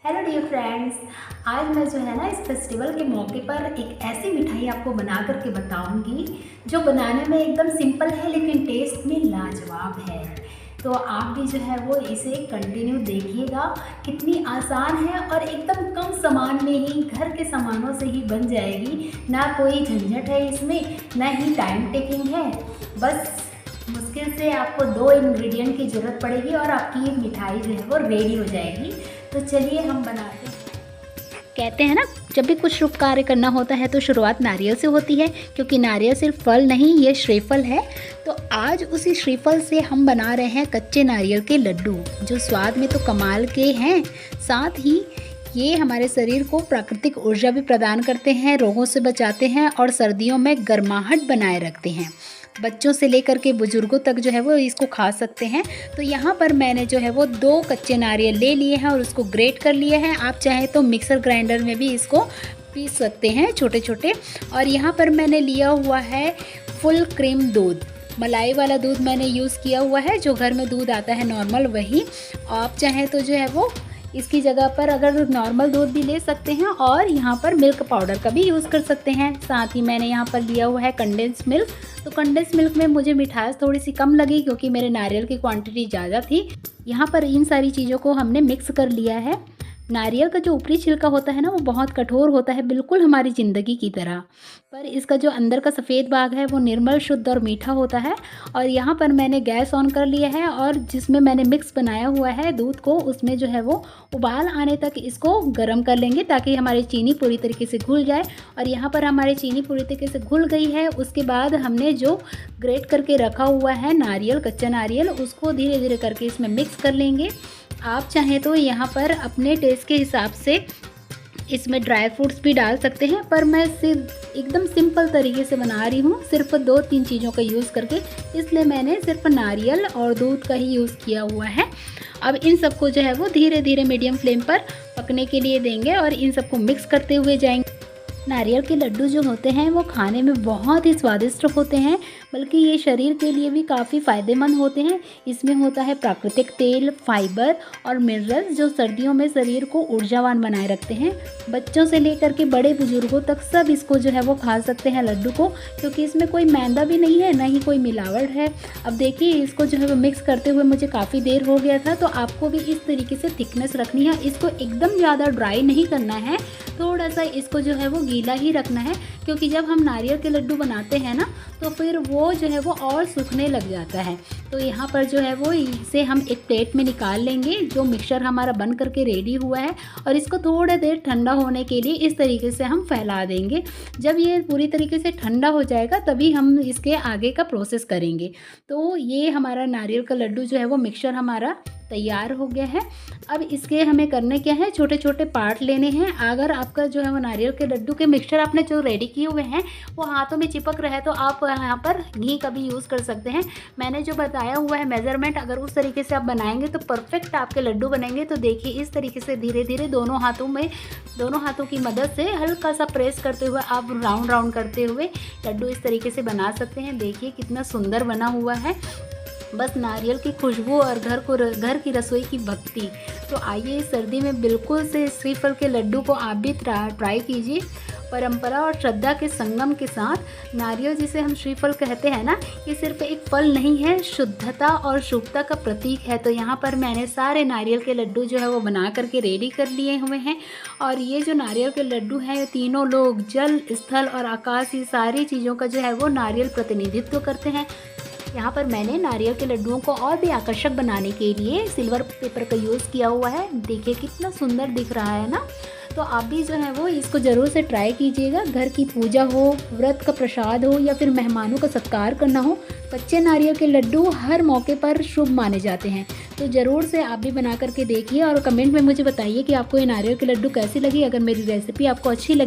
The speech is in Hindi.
हेलो डियर फ्रेंड्स, आज मैं जो है ना इस फेस्टिवल के मौके पर एक ऐसी मिठाई आपको बना करके बताऊंगी जो बनाने में एकदम सिंपल है लेकिन टेस्ट में लाजवाब है। तो आप भी जो है वो इसे कंटिन्यू देखिएगा, कितनी आसान है और एकदम कम सामान में ही घर के सामानों से ही बन जाएगी। ना कोई झंझट है इसमें, ना ही टाइम टेकिंग है। बस मुश्किल से आपको 2 इंग्रेडिएंट की ज़रूरत पड़ेगी और आपकी ये मिठाई जो है वो रेडी हो जाएगी। तो चलिए हम बनाते हैं। कहते हैं ना, जब भी कुछ शुभ कार्य करना होता है तो शुरुआत नारियल से होती है, क्योंकि नारियल सिर्फ फल नहीं, ये श्रीफल है। तो आज उसी श्रीफल से हम बना रहे हैं कच्चे नारियल के लड्डू, जो स्वाद में तो कमाल के हैं, साथ ही ये हमारे शरीर को प्राकृतिक ऊर्जा भी प्रदान करते हैं, रोगों से बचाते हैं और सर्दियों में गर्माहट बनाए रखते हैं। बच्चों से लेकर के बुजुर्गों तक जो है वो इसको खा सकते हैं। तो यहाँ पर मैंने जो है वो 2 कच्चे नारियल ले लिए हैं और उसको ग्रेट कर लिए हैं। आप चाहें तो मिक्सर ग्राइंडर में भी इसको पीस सकते हैं छोटे छोटे। और यहाँ पर मैंने लिया हुआ है फुल क्रीम दूध, मलाई वाला दूध मैंने यूज़ किया हुआ है, जो घर में दूध आता है नॉर्मल वही। आप चाहें तो जो है वो इसकी जगह पर अगर नॉर्मल दूध भी ले सकते हैं और यहाँ पर मिल्क पाउडर का भी यूज़ कर सकते हैं। साथ ही मैंने यहाँ पर लिया हुआ है कंडेंस मिल्क। तो कंडेंस मिल्क में मुझे मिठास थोड़ी सी कम लगी क्योंकि मेरे नारियल की क्वांटिटी ज़्यादा थी। यहाँ पर इन सारी चीज़ों को हमने मिक्स कर लिया है। नारियल का जो ऊपरी छिलका होता है ना, वो बहुत कठोर होता है, बिल्कुल हमारी ज़िंदगी की तरह, पर इसका जो अंदर का सफ़ेद भाग है वो निर्मल, शुद्ध और मीठा होता है। और यहाँ पर मैंने गैस ऑन कर लिया है और जिसमें मैंने मिक्स बनाया हुआ है दूध को, उसमें जो है वो उबाल आने तक इसको गर्म कर लेंगे ताकि हमारी चीनी पूरी तरीके से घुल जाए। और यहाँ पर हमारी चीनी पूरी तरीके से घुल गई है। उसके बाद हमने जो ग्रेट करके रखा हुआ है नारियल, कच्चा नारियल, उसको धीरे धीरे करके इसमें मिक्स कर लेंगे। आप चाहें तो यहाँ पर अपने टेस्ट के हिसाब से इसमें ड्राई फ्रूट्स भी डाल सकते हैं, पर मैं सिर्फ एकदम सिंपल तरीके से बना रही हूँ, सिर्फ 2-3 चीज़ों का यूज़ करके, इसलिए मैंने सिर्फ नारियल और दूध का ही यूज़ किया हुआ है। अब इन सबको जो है वो धीरे धीरे मीडियम फ्लेम पर पकने के लिए देंगे और इन सबको मिक्स करते हुए जाएंगे। नारियल के लड्डू जो होते हैं वो खाने में बहुत ही स्वादिष्ट होते हैं, बल्कि ये शरीर के लिए भी काफ़ी फ़ायदेमंद होते हैं। इसमें होता है प्राकृतिक तेल, फाइबर और मिनरल्स, जो सर्दियों में शरीर को ऊर्जावान बनाए रखते हैं। बच्चों से लेकर के बड़े बुजुर्गों तक सब इसको जो है वो खा सकते हैं लड्डू को, क्योंकि इसमें कोई मैदा भी नहीं है, ना ही कोई मिलावट है। अब देखिए, इसको जो है वो मिक्स करते हुए मुझे काफ़ी देर हो गया था। तो आपको भी इस तरीके से थिकनेस रखनी है, इसको एकदम ज़्यादा ड्राई नहीं करना है, थोड़ा सा इसको जो है वो गीला ही रखना है, क्योंकि जब हम नारियल के लड्डू बनाते हैं ना तो फिर वो जो है वो और सूखने लग जाता है। तो यहाँ पर जो है वो इसे हम एक प्लेट में निकाल लेंगे, जो मिक्सचर हमारा बन करके रेडी हुआ है, और इसको थोड़ा देर ठंडा होने के लिए इस तरीके से हम फैला देंगे। जब ये पूरी तरीके से ठंडा हो जाएगा तभी हम इसके आगे का प्रोसेस करेंगे। तो ये हमारा नारियल का लड्डू जो है वो मिक्सचर हमारा तैयार हो गया है। अब इसके हमें करने क्या है, छोटे छोटे पार्ट लेने हैं। अगर आपका जो है वो नारियल के लड्डू के मिक्सचर आपने जो रेडी किए हुए हैं वो हाथों में चिपक रहे तो आप यहाँ पर घी का भी यूज़ कर सकते हैं। मैंने जो बताया हुआ है मेज़रमेंट, अगर उस तरीके से आप बनाएंगे तो परफेक्ट आपके लड्डू बनेंगे। तो देखिए, इस तरीके से धीरे धीरे दोनों हाथों की मदद से हल्का सा प्रेस करते हुए आप राउंड राउंड करते हुए लड्डू इस तरीके से बना सकते हैं। देखिए कितना सुंदर बना हुआ है, बस नारियल की खुशबू और घर की रसोई की भक्ति। तो आइए, इस सर्दी में बिल्कुल से श्रीफल के लड्डू को आप भी ट्राई कीजिए। परंपरा और श्रद्धा के संगम के साथ नारियल, जिसे हम श्रीफल कहते हैं ना, ये सिर्फ एक फल नहीं है, शुद्धता और शुभता का प्रतीक है। तो यहाँ पर मैंने सारे नारियल के लड्डू जो है वो बना करके रेडी कर लिए हुए हैं। और ये जो नारियल के लड्डू हैं, ये तीनों लोग, जल, स्थल और आकाश, ये सारी चीज़ों का जो है वो नारियल प्रतिनिधित्व करते हैं। यहाँ पर मैंने नारियल के लड्डुओं को और भी आकर्षक बनाने के लिए सिल्वर पेपर का यूज़ किया हुआ है। देखिए कितना सुंदर दिख रहा है ना। तो आप भी जो है वो इसको ज़रूर से ट्राई कीजिएगा। घर की पूजा हो, व्रत का प्रसाद हो या फिर मेहमानों का सत्कार करना हो, कच्चे नारियल के लड्डू हर मौके पर शुभ माने जाते हैं। तो ज़रूर से आप भी बना करके देखिए और कमेंट में मुझे बताइए कि आपको ये नारियल के लड्डू कैसी लगी। अगर मेरी रेसिपी आपको अच्छी लगी